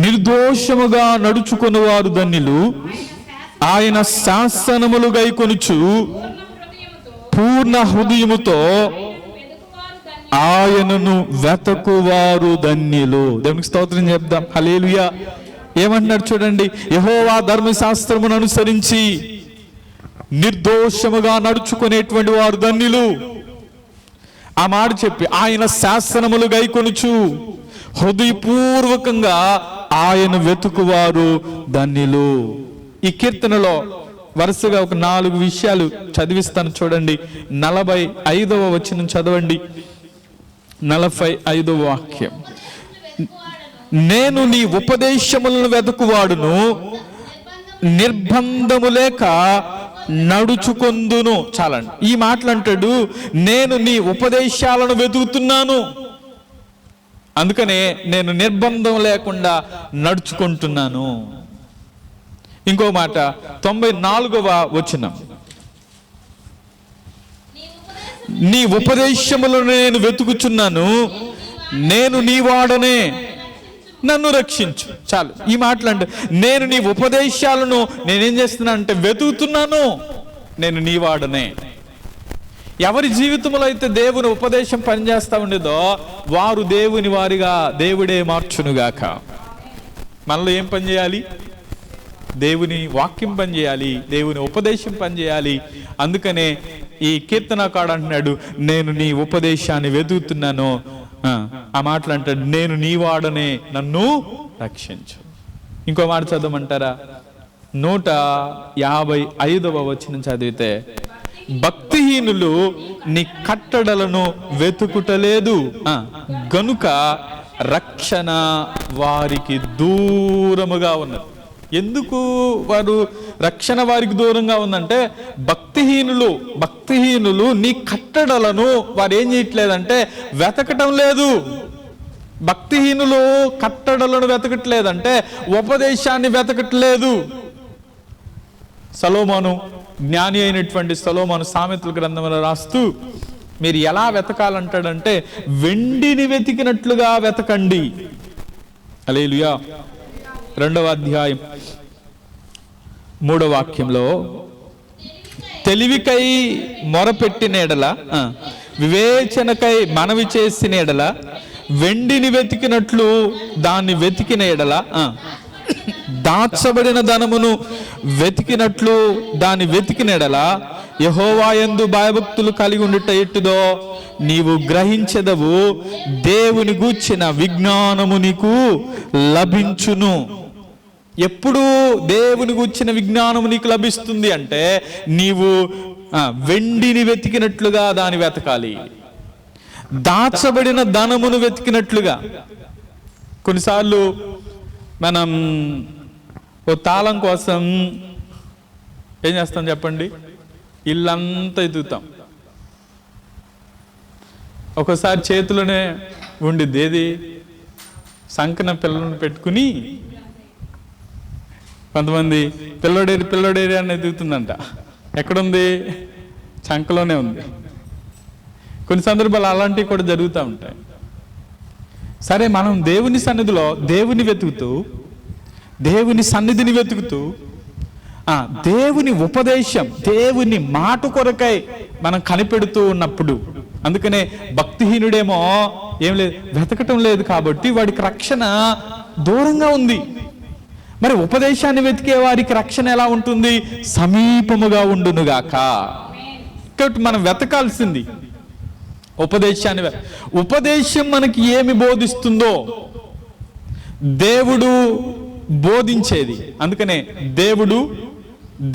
నిర్దోషముగా నడుచుకుని వారు ధన్యులు. ఆయన శాసనములు గైకొనుచు పూర్ణ హృదయముతో ఆయనను వెతకువారు ధన్యులు. దేవునికి స్తోత్రం చెప్దాం. హల్లెలూయా. ఏమంటున్నాడు చూడండి, యెహోవా ధర్మశాస్త్రమును అనుసరించి నిర్దోషముగా నడుచుకునేటువంటి వారు ధన్యులు. ఆ మాట చెప్పి ఆయన శాసనములు గైకొనుచు హృదయపూర్వకంగా ఆయన వెతుకువారు ధన్యులు. ఈ కీర్తనలో వరుసగా ఒక 4 విషయాలు చదివిస్తాను చూడండి. 45వ వచనం చదవండి. 45వ వాక్యం, నేను నీ ఉపదేశములను వెతుకువాడును, నిర్బంధము లేక నడుచుకొందును. చాలండి. ఈ మాటలు అంటాడు, నేను నీ ఉపదేశాలను వెతుకుతున్నాను, అందుకనే నేను నిర్బంధం లేకుండా నడుచుకుంటున్నాను. ఇంకో మాట 94వ వచనం, నీ ఉపదేశములను నేను వెతుకుచున్నాను, నేను నీ వాడనే, నన్ను రక్షించు. చాలు. ఈ మాటలు అంటే నేను నీ ఉపదేశాలను నేనేం చేస్తున్నా అంటే వెతుకుతున్నాను, నేను నీ వాడనే. ఎవరి జీవితంలో అయితే దేవుని ఉపదేశం పనిచేస్తా ఉండేదో వారు దేవుని వారిగా దేవుడే మార్చునుగాక. మనలో ఏం పని చేయాలి? దేవుని వాక్యం పని చేయాలి, దేవుని ఉపదేశం పని చేయాలి. అందుకనే ఈ కీర్తనకాడు అంటున్నాడు, నేను నీ ఉపదేశాన్ని వెతుకుతున్నాను. ఆ మాటలు అంటాడు, నేను నీ వాడనే, నన్ను రక్షించు. ఇంకో మాట చదవమంటారా? 155వ వచనం చదివితే, భక్తిహీనులు నీ కట్టడలను వెతుకుటలేదు గనుక రక్షణ వారికి దూరముగా ఉన్నది. ఎందుకు వారు రక్షణ వారికి దూరంగా ఉందంటే, భక్తిహీనులు నీ కట్టడలను వారు ఏం చేయట్లేదంటే వెతకటం లేదు. భక్తిహీనులు కట్టడలను వెతకట్లేదంటే ఉపదేశాన్ని వెతకట్లేదు. సొలొమోను, జ్ఞాని అయినటువంటి సొలొమోను సామెతల గ్రంథంలో రాస్తూ మీరు ఎలా వెతకాలంటాడంటే, వెండిని వెతికినట్లుగా వెతకండి. హల్లెలూయా. 2వ అధ్యాయం 3వ వాక్యంలో, తెలివికై మొరపెట్టిన ఎడల, వివేచనకై మనవి చేసిన ఎడల, వెండిని వెతికినట్లు దాన్ని వెతికిన ఎడల, దాచబడిన ధనమును వెతికినట్లు దాన్ని వెతికిన ఎడల, యెహోవా యందు భయభక్తులు కలిగి ఉండుట ఎట్టుదో నీవు గ్రహించెదవు, దేవుని గూర్చిన విజ్ఞానము నీకు లభించును. ఎప్పుడు దేవుని గూర్చిన విజ్ఞానము నీకు లభిస్తుంది అంటే, నీవు వెండిని వెతికినట్లుగా దాన్ని వెతకాలి, దాచబడిన ధనమును వెతికినట్లుగా. కొన్నిసార్లు మనం ఓ తాళం కోసం ఏం చేస్తాం చెప్పండి? ఇల్లంతా ఎదుగుతాం. ఒక్కోసారి చేతిలోనే ఉండిద్ది, ఏది సంకన పిల్లలను పెట్టుకుని కొంతమంది పిల్లడేరి అని ఎదుగుతుందంట. ఎక్కడుంది? చంకలోనే ఉంది. కొన్ని సందర్భాలు అలాంటివి కూడా జరుగుతూ ఉంటాయి. సరే, మనం దేవుని సన్నిధిలో దేవుని వెతుకుతూ, దేవుని సన్నిధిని వెతుకుతూ, దేవుని ఉపదేశం, దేవుని మాట కొరకై మనం కనిపెడుతూ ఉన్నప్పుడు, అందుకనే భక్తిహీనుడేమో ఏం లేదు, వెతకటం లేదు కాబట్టి వాడికి రక్షణ దూరంగా ఉంది. మరి ఉపదేశాన్ని వెతికే వారికి రక్షణ ఎలా ఉంటుంది? సమీపముగా ఉండునుగాక. కాబట్టి మనం వెతకాల్సింది ఉపదేశాన్ని. ఉపదేశం మనకి ఏమి బోధిస్తుందో దేవుడు బోధించేది. అందుకనే దేవుడు,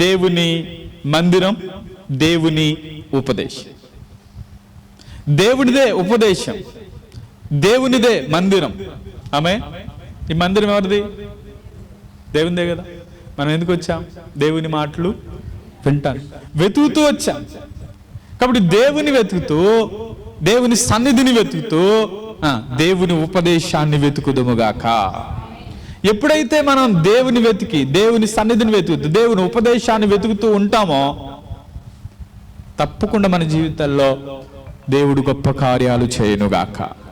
దేవుని మందిరం, దేవుని ఉపదేశం. దేవుడిదే ఉపదేశం, దేవునిదే మందిరం. ఆమె ఈ మందిరం ఎవరిది? దేవునిదే కదా. మనం ఎందుకు వచ్చాం? దేవుని మాటలు వింటాను, వెతుకుతూ వచ్చాం. కాబట్టి దేవుని వెతుకుతూ, దేవుని సన్నిధిని వెతుకుతూ, దేవుని ఉపదేశాన్ని వెతుకుదుముగాక. ఎప్పుడైతే మనం దేవుని వెతికి, దేవుని సన్నిధిని వెతుకుతూ, దేవుని ఉపదేశాన్ని వెతుకుతూ ఉంటామో తప్పకుండా మన జీవితాల్లో దేవుడు గొప్ప కార్యాలు చేయనుగాక.